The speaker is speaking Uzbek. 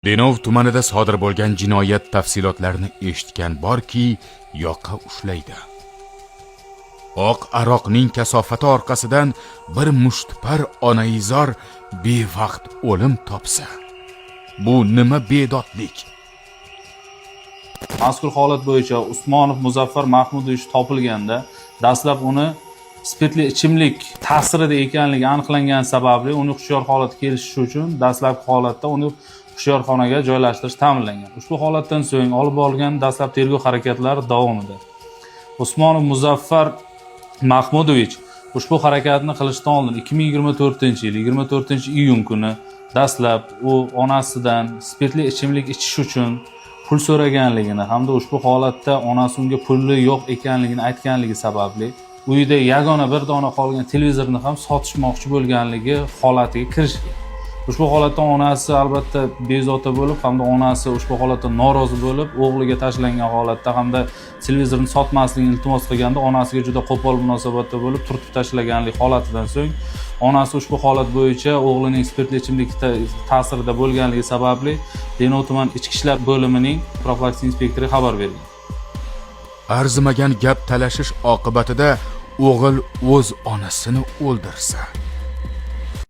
Denov tumanida sodir bo'lgan jinoyat tafsilotlarini eshitgan borki, yoqa ushlaydi. Oq aroqning kasofati orqasidan bir mushtpar onaizor bevaqt o'lim topsa, bu nima bedodlik? Mazkur holat bo'yicha Usmonov Muzaffar Mahmudovich topilganda, dastlab uni spirtli ichimlik ta'sirida ekanligi aniqlangan sababli uni hushyor holatga kelishish uchun dastlabki holatda uni hushyorxonaga joylashtirish ta'minlangan. Ushbu holatdan so'ng olib borilgan dastlab tergov harakatlari davomida Usmonov Muzaffar Mahmudovich ushbu harakatni qilishdan oldin 2024-yil 24-iyun kuni dastlab u onasidan spirtli ichimlik ichish uchun pul so'raganligini hamda ushbu holatda onasi unga puli yo'q ekanligini aytganligi sababli uyida yagona bir dona qolgan televizorni ham sotishmoqchi bo'lganligi holatiga kirishgan. Ushbu holatdan onasi albatta bezovta bo'lib, hamda onasi ushbu holatdan norozi bo'lib, o'g'liga tashlangan holatda hamda televizorni sotmasligini iltimos qilganda onasiga juda qo'pol munosabatda bo'lib, turtib tashlaganlik holatidan so'ng onasi ushbu holat bo'yicha o'g'lining spirtli ichimlik ta'sirida bo'lganligi sababli Denov tuman ichki ishlar bo'limining profilaktika inspektoriga xabar bergan. Arzimagan gap talashish oqibatida o'g'il o'z onasini o'ldirsa